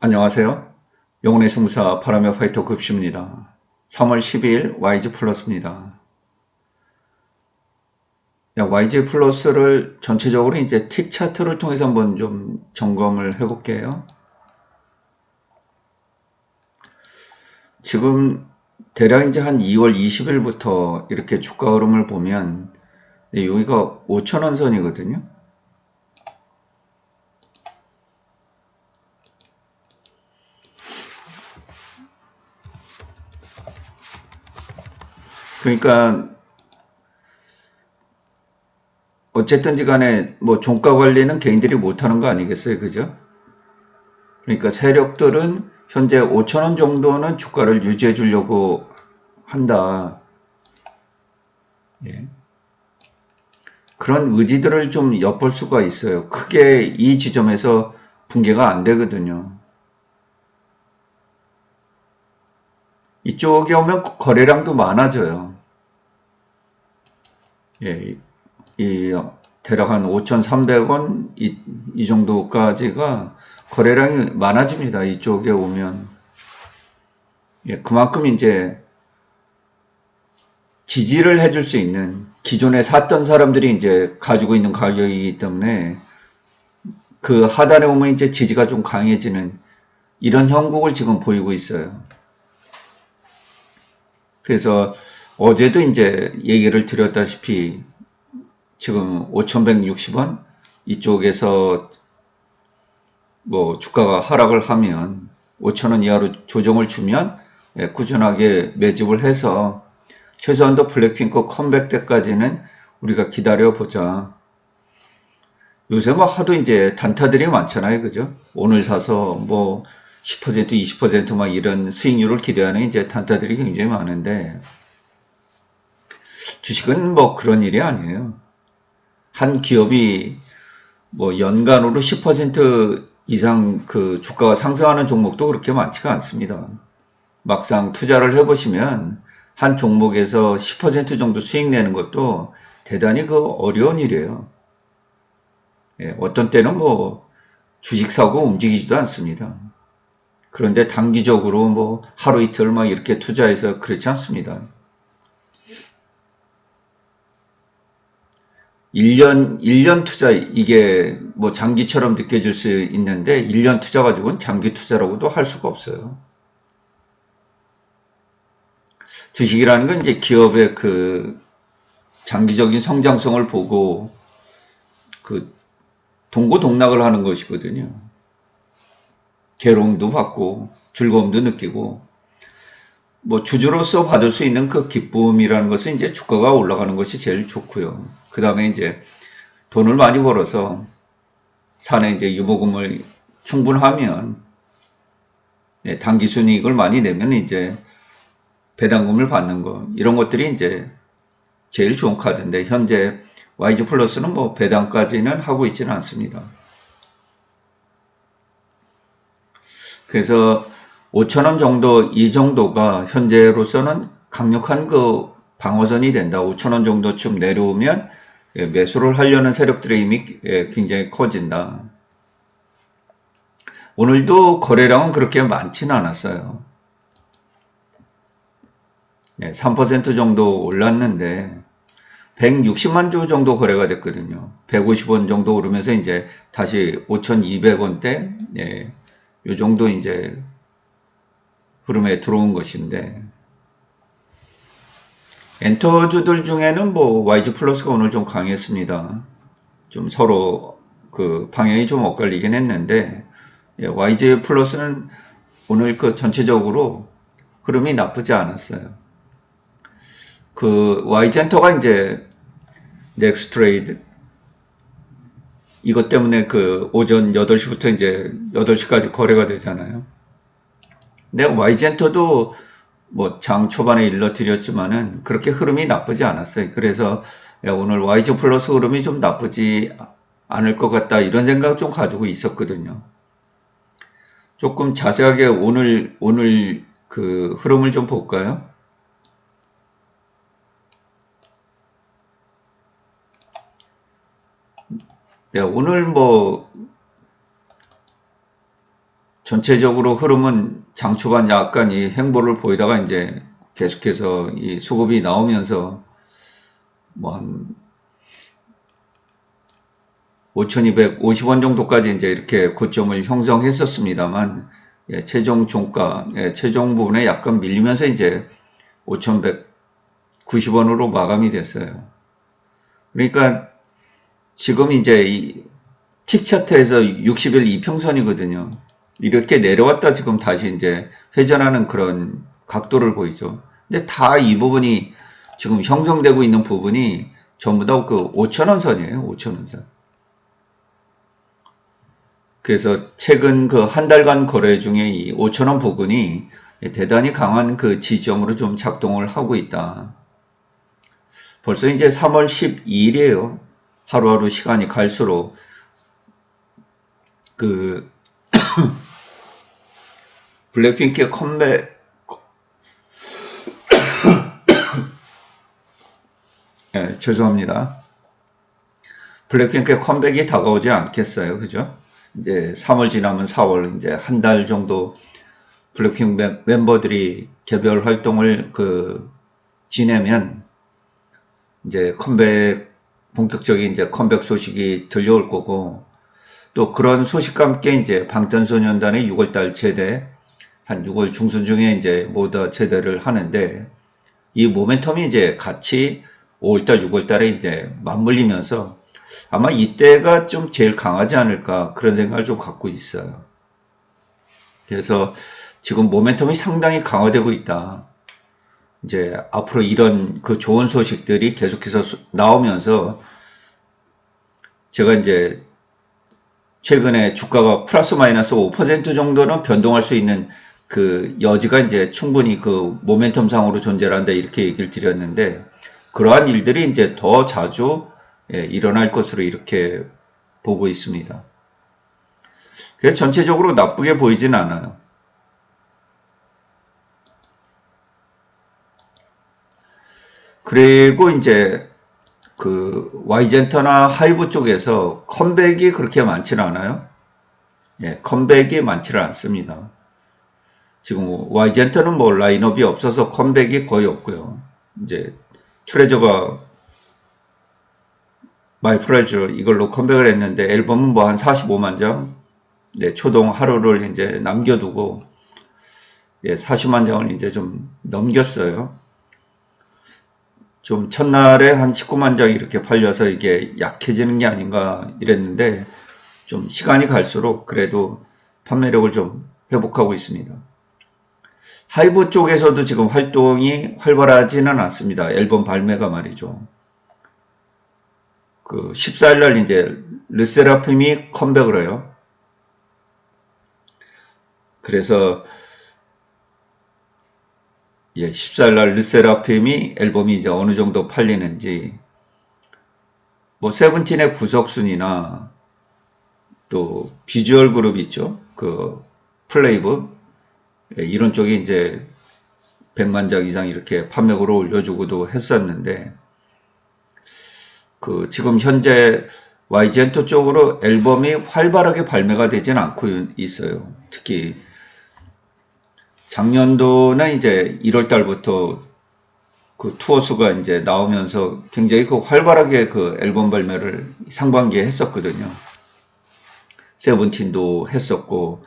안녕하세요. 영혼의 승부사 바람의 파이터 급식입니다. 3월 12일 YG 플러스입니다. YG 플러스를 전체적으로 이제 틱 차트를 통해서 한번 좀 점검을 해볼게요. 지금 대략 이제 한 2월 20일부터 이렇게 주가 흐름을 보면 여기가 5,000원 선이거든요. 그러니까 어쨌든지 간에 뭐 종가 관리는 개인들이 못하는 거 아니겠어요, 그죠? 그러니까 세력들은 현재 5,000원 정도는 주가를 유지해 주려고 한다. 예. 그런 의지들을 좀 엿볼 수가 있어요. 크게 이 지점에서 붕괴가 안 되거든요. 이쪽에 오면 거래량도 많아져요. 예, 이 대략 한 5,300원 이 정도까지가 거래량이 많아집니다. 이쪽에 오면. 예, 그만큼 이제 지지를 해줄 수 있는 기존에 샀던 사람들이 이제 가지고 있는 가격이기 때문에 그 하단에 오면 이제 지지가 좀 강해지는 이런 형국을 지금 보이고 있어요. 그래서 어제도 이제 얘기를 드렸다시피 지금 5,160원 이쪽에서 뭐 주가가 하락을 하면 5,000원 이하로 조정을 주면 꾸준하게 매집을 해서 최소한도 블랙핑크 컴백 때까지는 우리가 기다려 보자. 요새 뭐 하도 이제 단타들이 많잖아요. 그죠? 오늘 사서 뭐 10%, 20%막 이런 수익률을 기대하는 이제 단타들이 굉장히 많은데 주식은 뭐 그런 일이 아니에요. 한 기업이 뭐 연간으로 10% 이상 그 주가가 상승하는 종목도 그렇게 많지가 않습니다. 막상 투자를 해보시면 한 종목에서 10% 정도 수익 내는 것도 대단히 그 어려운 일이에요. 예, 어떤 때는 뭐 주식 사고 움직이지도 않습니다. 그런데 단기적으로 뭐 하루 이틀 막 이렇게 투자해서 그렇지 않습니다. 1년 투자, 이게 뭐 장기처럼 느껴질 수 있는데, 1년 투자 가지고는 장기 투자라고도 할 수가 없어요. 주식이라는 건 이제 기업의 그 장기적인 성장성을 보고 그 동고동락을 하는 것이거든요. 괴로움도 받고 즐거움도 느끼고 뭐 주주로서 받을 수 있는 그 기쁨이라는 것은 이제 주가가 올라가는 것이 제일 좋고요. 그 다음에 이제 돈을 많이 벌어서 사내 이제 유보금을 충분하면 단기 순이익을 많이 내면 이제 배당금을 받는 거 이런 것들이 이제 제일 좋은 카드인데 현재 YG 플러스는 뭐 배당까지는 하고 있지는 않습니다. 그래서 5,000원 정도 이 정도가 현재로서는 강력한 그 방어선이 된다. 5,000원 정도쯤 내려오면 매수를 하려는 세력들의 힘이 굉장히 커진다. 오늘도 거래량은 그렇게 많지는 않았어요. 3% 정도 올랐는데 160만 주 정도 거래가 됐거든요. 150원 정도 오르면서 이제 다시 5,200원대 요 정도 이제 흐름에 들어온 것인데 엔터주들 중에는 뭐 YG 플러스가 오늘 좀 강했습니다. 좀 서로 그 방향이 좀 엇갈리긴 했는데 YG 플러스는 오늘 그 전체적으로 흐름이 나쁘지 않았어요. 그 Y젠터가 이제 넥스트레이드 이것 때문에 그 오전 8시부터 이제 8시까지 거래가 되잖아요. 근데 Y젠터도 뭐 장 초반에 일러드렸지만은 그렇게 흐름이 나쁘지 않았어요. 그래서 오늘 YG 플러스 흐름이 좀 나쁘지 않을 것 같다 이런 생각 좀 가지고 있었거든요. 조금 자세하게 오늘 그 흐름을 좀 볼까요? 네, 오늘 뭐 전체적으로 흐름은 장 초반 약간 이 행보를 보이다가 이제 계속해서 이 수급이 나오면서 뭐 한 5,250원 정도까지 이제 이렇게 고점을 형성했었습니다만, 예, 최종 종가, 예, 최종 부분에 약간 밀리면서 이제 5,190원으로 마감이 됐어요. 그러니까 지금 이제 이 틱차트에서 60일 이평선이거든요. 이렇게 내려왔다 지금 다시 이제 회전하는 그런 각도를 보이죠. 근데 다 이 부분이 지금 형성되고 있는 부분이 전부 다 그 5,000원 선이에요. 5,000원 선. 그래서 최근 그 한 달간 거래 중에 이 5,000원 부분이 대단히 강한 그 지점으로 좀 작동을 하고 있다. 벌써 이제 3월 12일이에요. 하루하루 시간이 갈수록 그 블랙핑크의 컴백, 예, 죄송합니다. 블랙핑크의 컴백이 다가오지 않겠어요. 그죠? 이제 3월 지나면 4월, 이제 한 달 정도 블랙핑크 멤버들이 개별 활동을 지내면 이제 본격적인 이제 컴백 소식이 들려올 거고, 또 그런 소식과 함께 이제 방탄소년단의 6월달 제대, 한 6월 중순 중에 이제 모두 제대를 하는데, 이 모멘텀이 이제 같이 5월달, 6월달에 이제 맞물리면서 아마 이때가 좀 제일 강하지 않을까 그런 생각을 좀 갖고 있어요. 그래서 지금 모멘텀이 상당히 강화되고 있다. 이제 앞으로 이런 그 좋은 소식들이 계속해서 나오면서 제가 이제 최근에 주가가 플러스 마이너스 5% 정도는 변동할 수 있는 그 여지가 이제 충분히 그 모멘텀 상으로 존재를 한다 이렇게 얘기를 드렸는데, 그러한 일들이 이제 더 자주 일어날 것으로 이렇게 보고 있습니다. 그래서 전체적으로 나쁘게 보이진 않아요. 그리고 이제 그 Y젠터나 하이브 쪽에서 컴백이 그렇게 많지는 않아요. 예, 컴백이 많지는 않습니다. 지금 Y젠터는 뭐 라인업이 없어서 컴백이 거의 없고요. 이제 트레저가 마이 프레저 이걸로 컴백을 했는데 앨범은 뭐 한 45만 장, 네, 초동 하루를 이제 남겨두고, 예, 40만 장을 이제 좀 넘겼어요. 좀 첫날에 한 19만 장 이렇게 팔려서 이게 약해지는 게 아닌가 이랬는데, 좀 시간이 갈수록 그래도 판매력을 좀 회복하고 있습니다. 하이브 쪽에서도 지금 활동이 활발하지는 않습니다. 앨범 발매가 말이죠. 그 14일날 이제 르세라핌이 컴백을 해요. 그래서 예, 14일날 르세라핌이 앨범이 이제 어느 정도 팔리는지, 뭐 세븐틴의 부석순이나 또 비주얼 그룹 있죠. 그 플레이브, 예, 이런 쪽이 이제 100만 장 이상 이렇게 판매고로 올려주고도 했었는데, 그 지금 현재 Y젠토 쪽으로 앨범이 활발하게 발매가 되진 않고 있어요. 특히 작년도는 이제 1월 달부터 그 투어 수가 이제 나오면서 굉장히 그 활발하게 그 앨범 발매를 상반기에 했었거든요. 세븐틴도 했었고,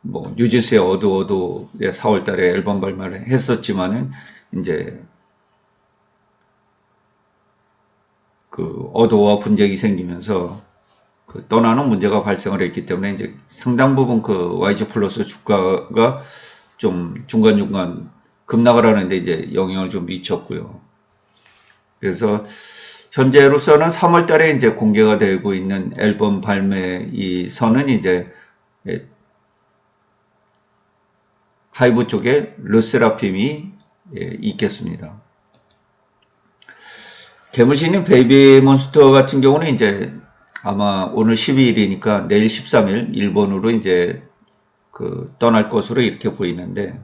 뭐 뉴진스의 어두어두의 4월 달에 앨범 발매를 했었지만은 이제 그 어도와 분쟁이 생기면서 그 떠나는 문제가 발생을 했기 때문에 이제 상당 부분 그 YG 플러스 주가가 좀 중간중간 급락을 하는데 이제 영향을 좀 미쳤고요. 그래서 현재로서는 3월 달에 이제 공개가 되고 있는 앨범 발매 이 선은 이제 하이브 쪽에 르세라핌이 있겠습니다. 개무신인 베이비몬스터 같은 경우는 이제 아마 오늘 12일이니까 내일 13일 일본으로 이제 그 떠날 것으로 이렇게 보이는데,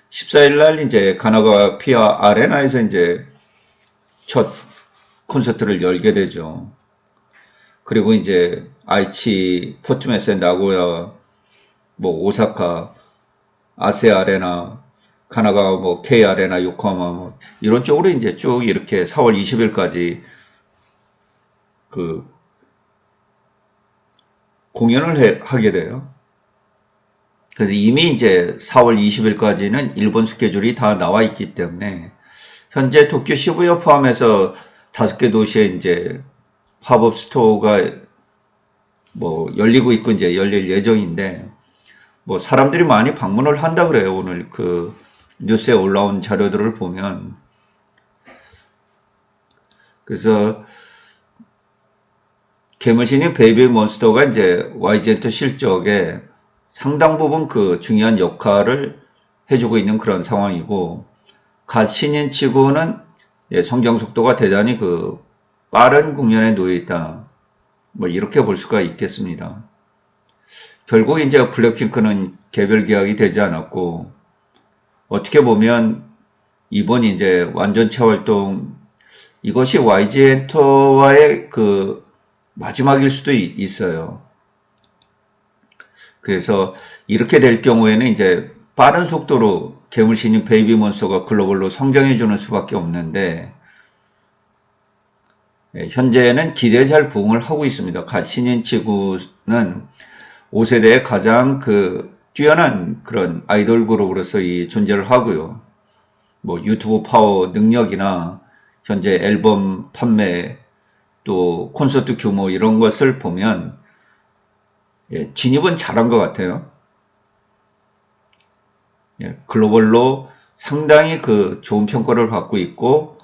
14일 날 이제 가나가 피아 아레나에서 이제 첫 콘서트를 열게 되죠. 그리고 이제 아이치, 포트메세, 나고야 뭐 오사카, 아세 아레나, 가나가 뭐 K 아레나, 요코하마 뭐 이런 쪽으로 이제 쭉 이렇게 4월 20일까지 그 공연을 하게 돼요. 그래서 이미 이제 4월 20일까지는 일본 스케줄이 다 나와 있기 때문에 현재 도쿄 시부야 포함해서 5개 도시에 이제 팝업 스토어가 뭐 열리고 있고 이제 열릴 예정인데 뭐 사람들이 많이 방문을 한다 그래요. 오늘 그 뉴스에 올라온 자료들을 보면. 그래서 개물신인 베이비 몬스터가 이제 YG엔터 실적에 상당 부분 그 중요한 역할을 해주고 있는 그런 상황이고, 갓 신인 치고는 성장 속도가 대단히 그 빠른 국면에 놓여 있다. 뭐 이렇게 볼 수가 있겠습니다. 결국 이제 블랙핑크는 개별 계약이 되지 않았고, 어떻게 보면 이번 이제 완전체 활동, 이것이 YG 엔터와의 그 마지막일 수도 있어요. 그래서 이렇게 될 경우에는 이제 빠른 속도로 괴물신인 베이비몬스터가 글로벌로 성장해주는 수밖에 없는데, 현재는 기대에 잘 부응을 하고 있습니다. 갓 신인 치고는 5세대의 가장 그 뛰어난 그런 아이돌 그룹으로서 이 존재를 하고요. 뭐 유튜브 파워 능력이나 현재 앨범 판매 또 콘서트 규모 이런 것을 보면 진입은 잘한 것 같아요. 글로벌로 상당히 그 좋은 평가를 받고 있고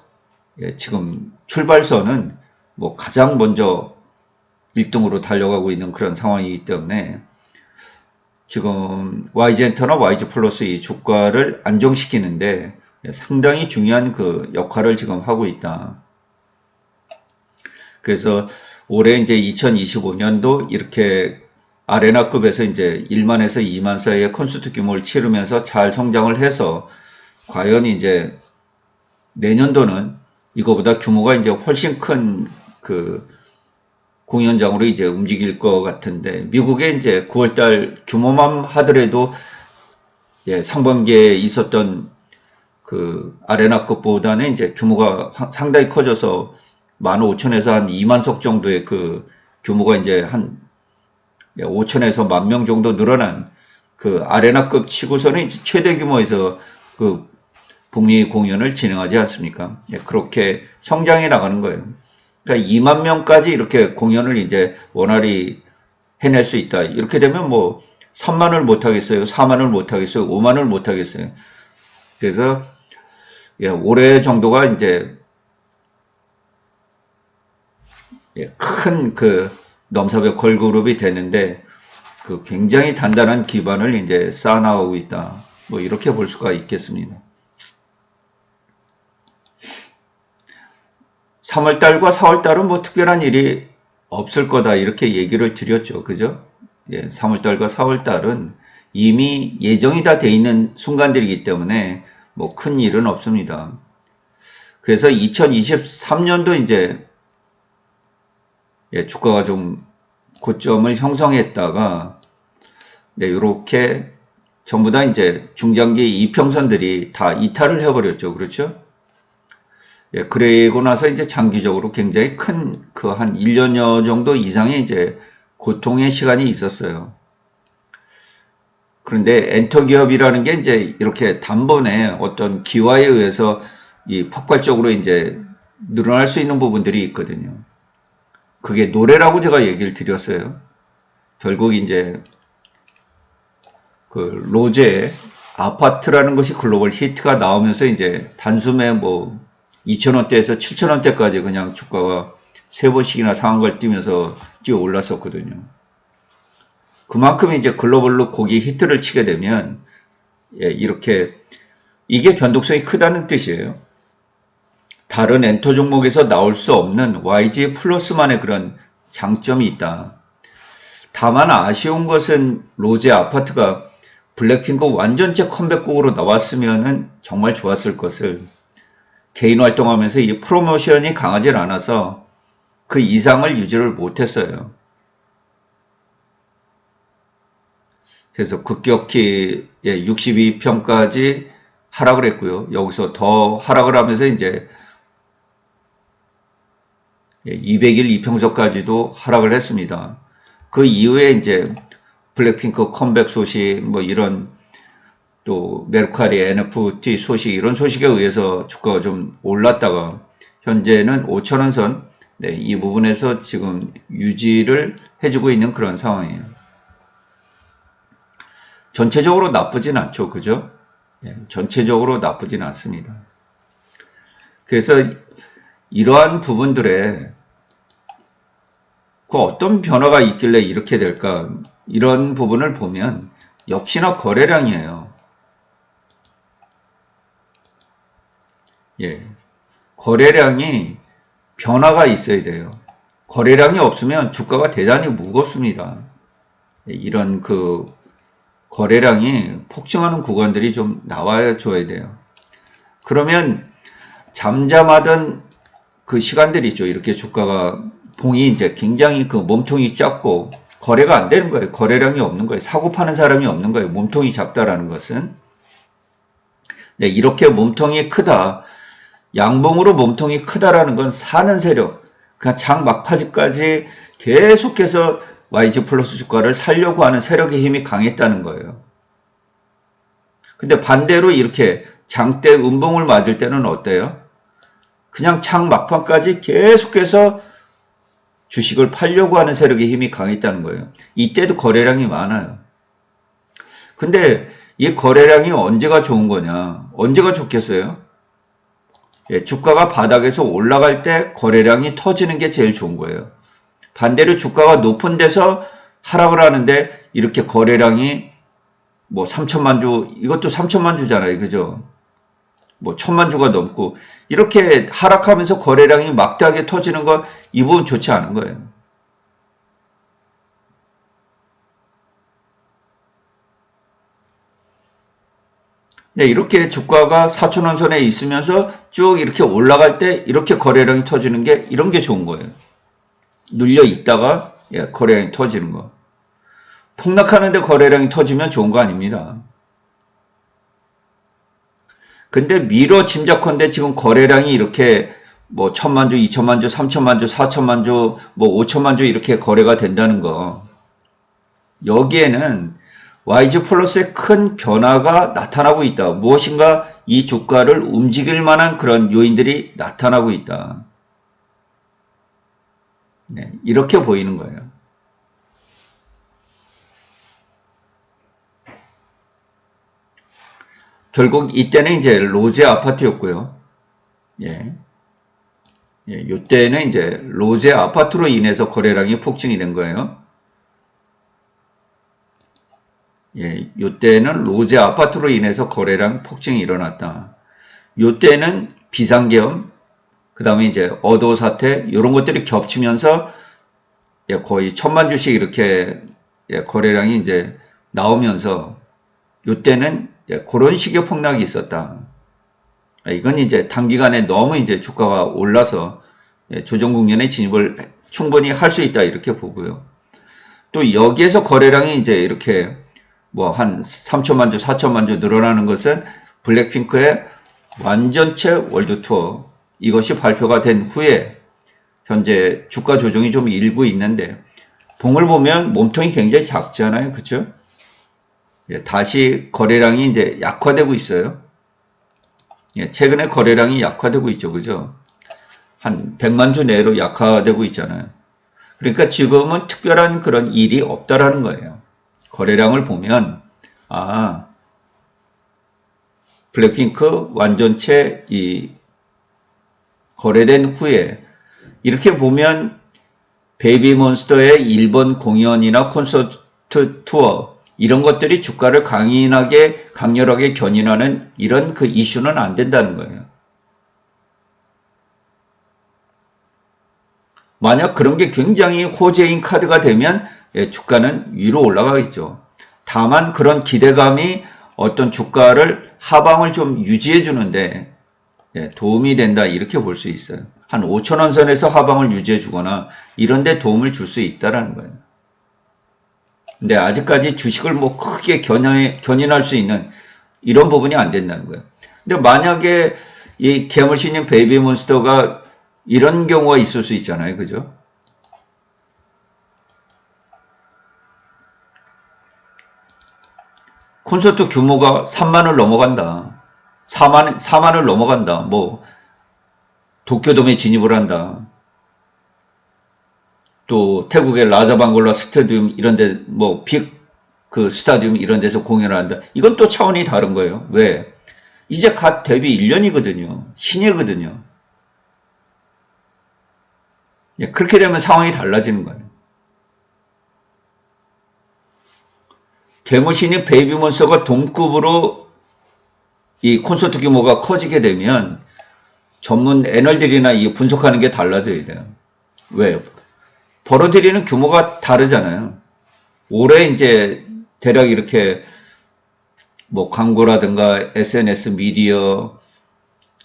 지금 출발선은 뭐 가장 먼저 1등으로 달려가고 있는 그런 상황이기 때문에 지금 YG엔터나 YG플러스 이 주가를 안정시키는데 상당히 중요한 그 역할을 지금 하고 있다. 그래서 올해 이제 2025년도 이렇게 아레나급에서 이제 1만에서 2만 사이의 콘서트 규모를 치르면서 잘 성장을 해서 과연 이제 내년도는 이거보다 규모가 이제 훨씬 큰 그 공연장으로 이제 움직일 것 같은데, 미국에 이제 9월달 규모만 하더라도 상반기에 있었던 그 아레나급보다는 이제 규모가 상당히 커져서 15,000에서 한 2만석 정도의 그 규모가 이제 한 5천에서 10,000명 정도 늘어난 그 아레나급 치고서는 이제 최대 규모에서 그 북미 공연을 진행하지 않습니까? 그렇게 성장해 나가는 거예요. 그러니까 2만 명까지 이렇게 공연을 이제 원활히 해낼 수 있다. 이렇게 되면 뭐 3만을 못 하겠어요. 4만을 못 하겠어요. 5만을 못 하겠어요. 그래서 올해 정도가 이제 큰 그 넘사벽 걸그룹이 되는데 그 굉장히 단단한 기반을 이제 쌓아나가고 있다. 뭐 이렇게 볼 수가 있겠습니다. 3월달과 4월달은 뭐 특별한 일이 없을 거다 이렇게 얘기를 드렸죠. 그죠? 3월달과 4월달은 이미 예정이 다 돼 있는 순간들이기 때문에 뭐 큰 일은 없습니다. 그래서 2023년도 이제 주가가 좀 고점을 형성했다가 이렇게 전부 다 이제 중장기 이평선들이 다 이탈을 해버렸죠. 그렇죠? 그리고 나서 이제 장기적으로 굉장히 큰 그 한 1년여 정도 이상의 이제 고통의 시간이 있었어요. 그런데 엔터 기업이라는 게 이제 이렇게 단번에 어떤 기화에 의해서 이 폭발적으로 이제 늘어날 수 있는 부분들이 있거든요. 그게 노래라고 제가 얘기를 드렸어요. 결국 이제 그 로제의 아파트라는 것이 글로벌 히트가 나오면서 이제 단숨에 뭐 2,000원대에서 7,000원대까지 그냥 주가가 3번씩이나 상한가를 뛰면서 뛰어 올랐었거든요. 그만큼 이제 글로벌로 고기 히트를 치게 되면 이렇게 이게 변동성이 크다는 뜻이에요. 다른 엔터 종목에서 나올 수 없는 YG 플러스만의 그런 장점이 있다. 다만 아쉬운 것은 로제 아파트가 블랙핑크 완전체 컴백곡으로 나왔으면 정말 좋았을 것을, 개인 활동하면서 이 프로모션이 강하지 않아서 그 이상을 유지를 못했어요. 그래서 급격히 62평까지 하락을 했고요. 여기서 더 하락을 하면서 이제 200일 이평선까지도 하락을 했습니다. 그 이후에 이제 블랙핑크 컴백 소식, 뭐 이런 또 메르카리 NFT 소식, 이런 소식에 의해서 주가가 좀 올랐다가 현재는 5,000원 선, 네, 이 부분에서 지금 유지를 해주고 있는 그런 상황이에요. 전체적으로 나쁘진 않죠, 그죠? 예, 전체적으로 나쁘진 않습니다. 그래서 이러한 부분들에 그 어떤 변화가 있길래 이렇게 될까, 이런 부분을 보면 역시나 거래량이에요. 예, 거래량이 변화가 있어야 돼요. 거래량이 없으면 주가가 대단히 무겁습니다. 예, 이런 그 거래량이 폭증하는 구간들이 좀 나와 줘야 돼요. 그러면 잠잠하던 그 시간들이 있죠. 이렇게 주가가 봉이 이제 굉장히 그 몸통이 작고 거래가 안 되는 거예요. 거래량이 없는 거예요. 사고 파는 사람이 없는 거예요. 몸통이 작다라는 것은. 네, 이렇게 몸통이 크다. 양봉으로 몸통이 크다라는 건 사는 세력, 그냥 장 막바지까지 계속해서 YG 플러스 주가를 살려고 하는 세력의 힘이 강했다는 거예요. 근데 반대로 이렇게 장대 음봉을 맞을 때는 어때요? 그냥 장 막판까지 계속해서 주식을 팔려고 하는 세력의 힘이 강했다는 거예요. 이때도 거래량이 많아요. 근데 이 거래량이 언제가 좋은 거냐? 언제가 좋겠어요? 예, 주가가 바닥에서 올라갈 때 거래량이 터지는 게 제일 좋은 거예요. 반대로 주가가 높은 데서 하락을 하는데 이렇게 거래량이 뭐 3천만 주, 이것도 3천만 주잖아요. 그죠? 뭐 1,000만 주가 넘고 이렇게 하락하면서 거래량이 막대하게 터지는 건 이 부분 좋지 않은 거예요. 네, 이렇게 주가가 4,000원 선에 있으면서 쭉 이렇게 올라갈 때 이렇게 거래량이 터지는 게 이런 게 좋은 거예요. 눌려 있다가 거래량이 터지는 거. 폭락하는데 거래량이 터지면 좋은 거 아닙니다. 근데 미뤄 짐작컨대 지금 거래량이 이렇게 뭐 1,000만 주, 2,000만 주, 3,000만 주, 4,000만 주, 뭐 5,000만 주 이렇게 거래가 된다는 거. 여기에는 YG 플러스의 큰 변화가 나타나고 있다. 무엇인가 이 주가를 움직일 만한 그런 요인들이 나타나고 있다. 네, 이렇게 보이는 거예요. 결국 이때는 이제 로제 아파트였고요. 예. 예, 이때는 이제 로제 아파트로 인해서 거래량이 폭증이 된 거예요. 예, 이때는 로제 아파트로 인해서 거래량 폭증이 일어났다. 이때는 비상계엄, 그 다음에 이제 어도 사태, 이런 것들이 겹치면서 예, 거의 1,000만 주씩 이렇게 예, 거래량이 이제 나오면서 이때는 예, 그런 식의 폭락이 있었다. 이건 이제 단기간에 너무 이제 주가가 올라서 예, 조정 국면에 진입을 충분히 할 수 있다 이렇게 보고요. 또 여기에서 거래량이 이제 이렇게 뭐 한 3천만 주, 4천만 주 늘어나는 것은 블랙핑크의 완전체 월드 투어 이것이 발표가 된 후에 현재 주가 조정이 좀 일고 있는데 봉을 보면 몸통이 굉장히 작잖아요. 그렇죠? 예, 다시 거래량이 이제 약화되고 있어요. 예, 최근에 거래량이 약화되고 있죠. 그죠? 한 100만 주 내로 약화되고 있잖아요. 그러니까 지금은 특별한 그런 일이 없다라는 거예요. 거래량을 보면 블랙핑크 완전체 이 거래된 후에 이렇게 보면 베이비몬스터의 일본 공연이나 콘서트 투어 이런 것들이 주가를 강렬하게 견인하는 이런 그 이슈는 안 된다는 거예요. 만약 그런 게 굉장히 호재인 카드가 되면 주가는 위로 올라가겠죠. 다만 그런 기대감이 어떤 주가를 하방을 좀 유지해 주는데 도움이 된다 이렇게 볼 수 있어요. 한 5,000원 선에서 하방을 유지해 주거나 이런 데 도움을 줄 수 있다는 거예요. 근데 아직까지 주식을 뭐 크게 견인할 수 있는 이런 부분이 안 된다는 거예요. 근데 만약에 이 개물신인 베이비몬스터가 이런 경우가 있을 수 있잖아요. 그죠? 콘서트 규모가 3만을 넘어간다. 4만을 넘어간다. 뭐 도쿄돔에 진입을 한다. 또 태국의 라자방골라 스타디움 이런 데 뭐 그 스타디움 이런 데서 공연을 한다. 이건 또 차원이 다른 거예요. 왜? 이제 갓 데뷔 1년이거든요. 신예거든요. 예, 그렇게 되면 상황이 달라지는 거예요. 개무신인 베이비몬스터가 동급으로 이 콘서트 규모가 커지게 되면 전문 애널들이나 이 분석하는 게 달라져야 돼요. 왜요? 벌어들이는 규모가 다르잖아요. 올해 이제 대략 이렇게 뭐 광고라든가 SNS 미디어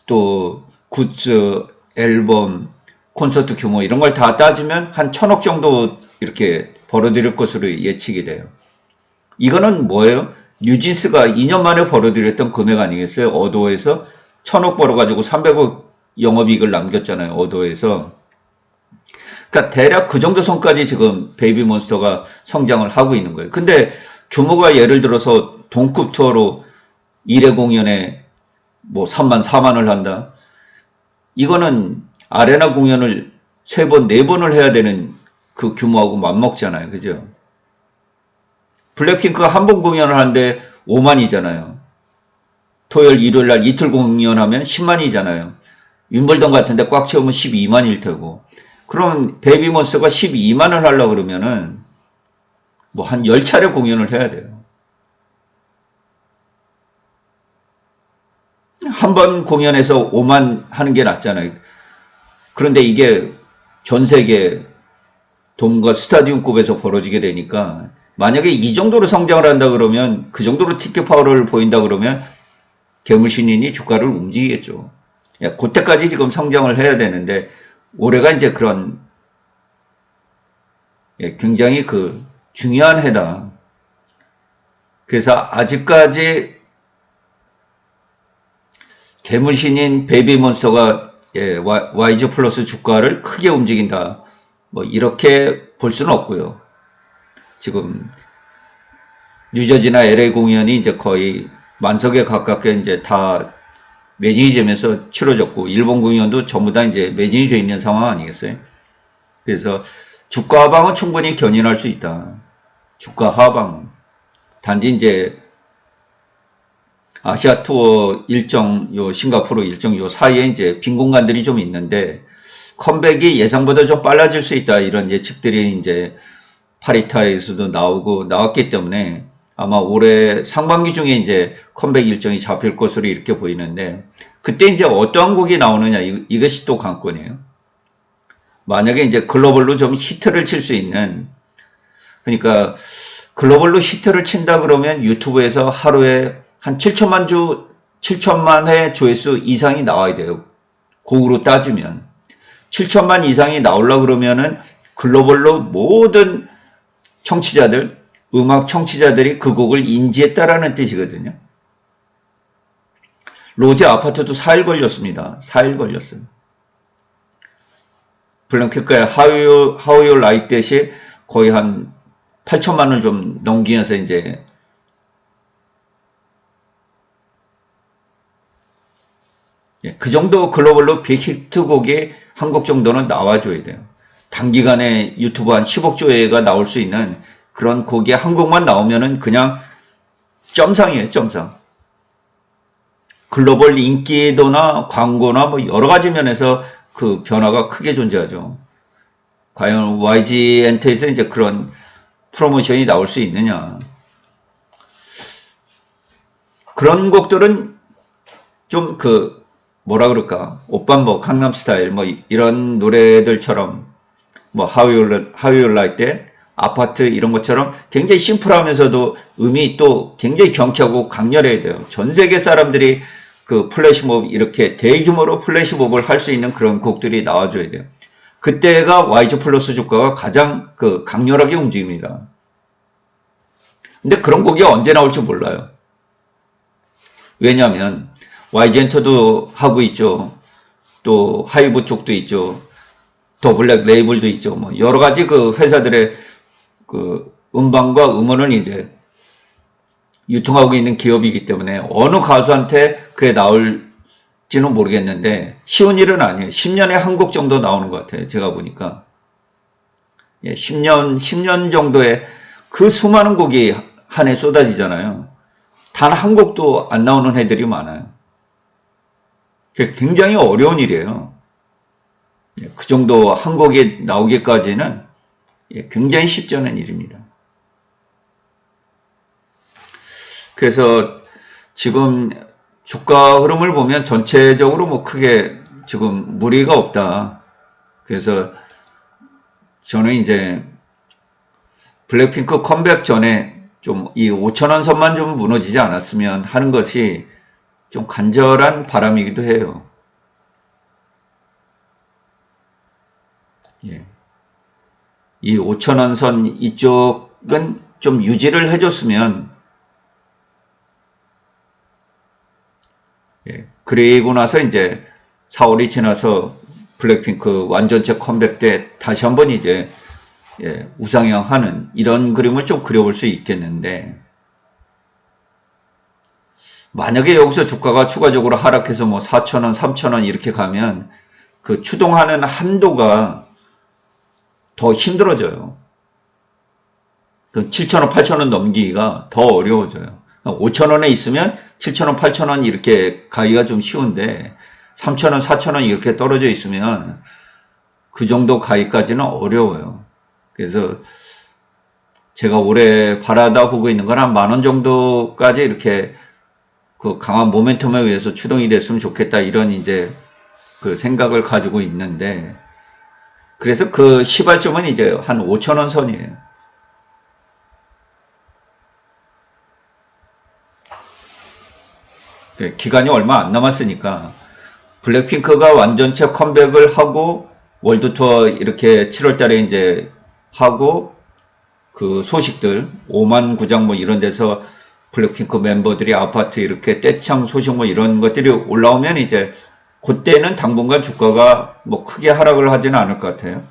또 굿즈, 앨범, 콘서트 규모 이런 걸 다 따지면 한 1,000억 정도 이렇게 벌어들일 것으로 예측이 돼요. 이거는 뭐예요? 뉴진스가 2년 만에 벌어들였던 금액 아니겠어요? 어도에서 1,000억 벌어가지고 300억 영업이익을 남겼잖아요. 어도에서. 그러니까 대략 그 정도 선까지 지금 베이비몬스터가 성장을 하고 있는 거예요. 근데 규모가 예를 들어서 동급 투어로 1회 공연에 뭐 3만, 4만을 한다. 이거는 아레나 공연을 3번, 4번을 해야 되는 그 규모하고 맞먹잖아요. 그죠? 블랙핑크가 한 번 공연을 하는데 5만이잖아요. 토요일, 일요일 날 이틀 공연하면 10만이잖아요. 윈블던 같은데 꽉 채우면 12만일 테고. 그럼 베이비몬스터가 12만을 하려고 그러면은 뭐 한 10차례 공연을 해야 돼요. 한 번 공연에서 5만 하는 게 낫잖아요. 그런데 이게 전 세계 돔과 스타디움급에서 벌어지게 되니까 만약에 이 정도로 성장을 한다 그러면 그 정도로 티켓 파워를 보인다 그러면 개물신인이 주가를 움직이겠죠. 그때까지 지금 성장을 해야 되는데 올해가 이제 그런 굉장히 그 중요한 해다. 그래서 아직까지 개물신인 베이비몬스터가 YG 플러스 주가를 크게 움직인다. 뭐 이렇게 볼 수는 없고요. 지금 뉴저지나 LA 공연이 이제 거의 만석에 가깝게 이제 다 매진이 되면서 치러졌고 일본 공연도 전부 다 이제 매진이 되어 있는 상황 아니겠어요? 그래서 주가 하방은 충분히 견인할 수 있다. 주가 하방. 단지 이제 아시아 투어 일정, 싱가포르 일정 사이에 이제 빈 공간들이 좀 있는데 컴백이 예상보다 좀 빨라질 수 있다. 이런 예측들이 이제 파리타에서도 나왔기 때문에 아마 올해 상반기 중에 이제 컴백 일정이 잡힐 것으로 이렇게 보이는데 그때 이제 어떠한 곡이 나오느냐 이것이 또 관건이에요. 만약에 이제 글로벌로 좀 히트를 칠 수 있는 그러니까 글로벌로 히트를 친다 그러면 유튜브에서 하루에 한 7천만 회 조회수 이상이 나와야 돼요. 곡으로 따지면 7천만 이상이 나오려고 그러면은 글로벌로 모든 청취자들, 음악 청취자들이 그 곡을 인지했다라는 뜻이거든요. 로제 아파트도 4일 걸렸습니다. 4일 걸렸어요. 블랙핑크의 How You Like That이 거의 한 8천만을 좀 넘기면서 이제 그 정도 글로벌로 빅히트곡이 한 곡 정도는 나와줘야 돼요. 단기간에 유튜브 한 10억 조회가 나올 수 있는 그런 곡이 한 곡만 나오면은 그냥 점상이에요, 점상. 글로벌 인기도나 광고나 뭐 여러 가지 면에서 그 변화가 크게 존재하죠. 과연 YG 엔터에서 이제 그런 프로모션이 나올 수 있느냐. 그런 곡들은 좀 뭐라 그럴까. 오빤 강남스타일 뭐 이런 노래들처럼 뭐 How You Like That, 아파트 이런 것처럼 굉장히 심플하면서도 음이 또 굉장히 경쾌하고 강렬해야 돼요. 전 세계 사람들이 그 플래시몹 이렇게 대규모로 플래시몹을 할 수 있는 그런 곡들이 나와줘야 돼요. 그때가 YG 플러스 주가가 가장 강렬하게 움직입니다. 근데 그런 곡이 언제 나올지 몰라요. 왜냐하면 YG엔터도 하고 있죠. 또 하이브 쪽도 있죠. 더 블랙 레이블도 있죠. 뭐 여러 가지 그 회사들의 그 음반과 음원을 이제 유통하고 있는 기업이기 때문에 어느 가수한테 그게 나올지는 모르겠는데 쉬운 일은 아니에요. 10년에 한 곡 정도 나오는 것 같아요. 제가 보니까. 10년 정도의 그 수많은 곡이 한 해 쏟아지잖아요. 단 한 곡도 안 나오는 해들이 많아요. 굉장히 어려운 일이에요. 그 정도 한 곡이 나오기까지는 굉장히 쉽지 않은 일입니다. 그래서 지금 주가 흐름을 보면 전체적으로 뭐 크게 지금 무리가 없다. 그래서 저는 이제 블랙핑크 컴백 전에 좀 이 5,000원 선만 좀 무너지지 않았으면 하는 것이 좀 간절한 바람이기도 해요. 이 5,000원 선 이쪽은 좀 유지를 해줬으면 그리고 나서 이제 4월이 지나서 블랙핑크 완전체 컴백 때 다시 한번 이제 우상향 하는 이런 그림을 좀 그려볼 수 있겠는데, 만약에 여기서 주가가 추가적으로 하락해서 뭐 4,000원, 3,000원 이렇게 가면 그 추동하는 한도가 더 힘들어져요. 7,000원, 8,000원 넘기기가 더 어려워져요. 5,000원에 있으면 7,000원, 8,000원 이렇게 가기가 좀 쉬운데 3,000원, 4,000원 이렇게 떨어져 있으면 그 정도 가기까지는 어려워요. 그래서 제가 올해 바라다 보고 있는 건 한 10,000원 정도까지 이렇게 그 강한 모멘텀에 의해서 추동이 됐으면 좋겠다, 이런 이제 그 생각을 가지고 있는데, 그래서 그 시발점은 이제 한 5,000원 선이에요. 기간이 얼마 안 남았으니까 블랙핑크가 완전체 컴백을 하고 월드 투어 이렇게 7월 달에 이제 하고 그 소식들 5만 구장 뭐 이런 데서 블랙핑크 멤버들이 아파트 이렇게 떼창 소식 뭐 이런 것들이 올라오면 이제 그때는 당분간 주가가 뭐 크게 하락을 하지는 않을 것 같아요.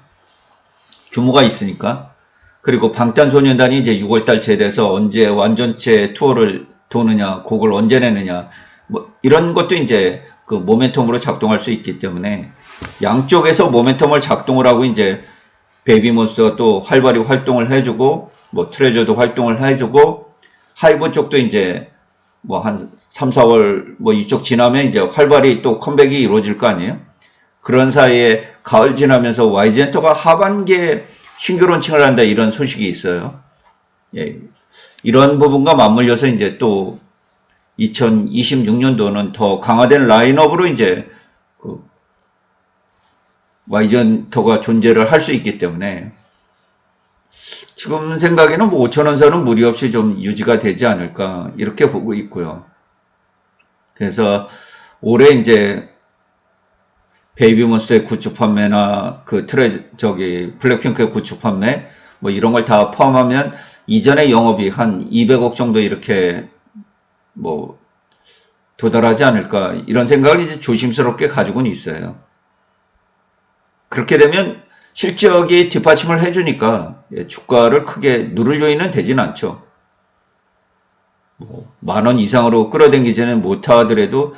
규모가 있으니까. 그리고 방탄소년단이 이제 6월달 제대해서 언제 완전체 투어를 도느냐, 곡을 언제 내느냐, 뭐 이런 것도 이제 그 모멘텀으로 작동할 수 있기 때문에 양쪽에서 모멘텀을 작동을 하고 이제 베이비몬스터가 또 활발히 활동을 해주고 뭐 트레저도 활동을 해주고 하이브 쪽도 이제 뭐 한 3, 4월 뭐 이쪽 지나면 이제 활발히 또 컴백이 이루어질 거 아니에요. 그런 사이에 가을 지나면서 YG엔터가 하반기에 신규 론칭을 한다, 이런 소식이 있어요. 이런 부분과 맞물려서 이제 또 2026년도는 더 강화된 라인업으로 이제 그 YG엔터가 존재를 할 수 있기 때문에 지금 생각에는 뭐 5,000원 선은 무리 없이 좀 유지가 되지 않을까, 이렇게 보고 있고요. 그래서 올해 이제 베이비몬스터의 굿즈 판매나 그 블랙핑크의 굿즈 판매 뭐 이런 걸 다 포함하면 이전의 영업이 한 200억 정도 이렇게 뭐 도달하지 않을까, 이런 생각을 이제 조심스럽게 가지고는 있어요. 그렇게 되면 실적이 뒷받침을 해주니까 주가를 크게 누를 요인은 되진 않죠. 뭐 10,000원 이상으로 끌어당기지는 못하더라도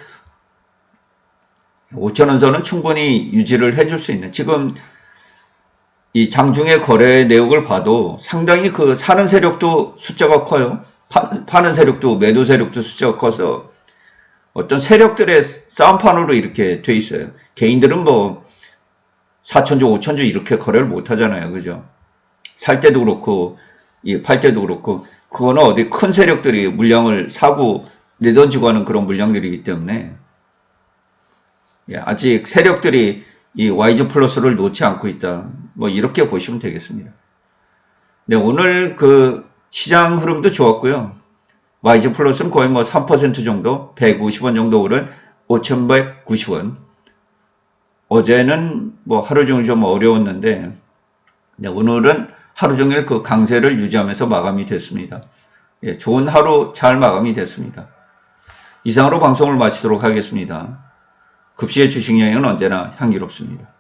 5,000원 선은 충분히 유지를 해줄 수 있는, 지금 이 장중의 거래 내역을 봐도 상당히 그 사는 세력도 숫자가 커요. 파는 세력도, 매도 세력도 숫자가 커서 어떤 세력들의 싸움판으로 이렇게 돼 있어요. 개인들은 뭐 4,000주, 5,000주 이렇게 거래를 못 하잖아요. 그죠? 살 때도 그렇고, 팔 때도 그렇고, 그거는 어디 큰 세력들이 물량을 사고 내던지고 하는 그런 물량들이기 때문에, 아직 세력들이 이 YG 플러스를 놓지 않고 있다, 뭐 이렇게 보시면 되겠습니다. 네, 오늘 그 시장 흐름도 좋았고요. YG 플러스는 거의 뭐 3% 정도, 150원 정도 오른 5,190원. 어제는 뭐 하루 종일 좀 어려웠는데, 네, 오늘은 하루 종일 그 강세를 유지하면서 마감이 됐습니다. 예, 좋은 하루 잘 마감이 됐습니다. 이상으로 방송을 마치도록 하겠습니다. 급시의 주식여행은 언제나 향기롭습니다.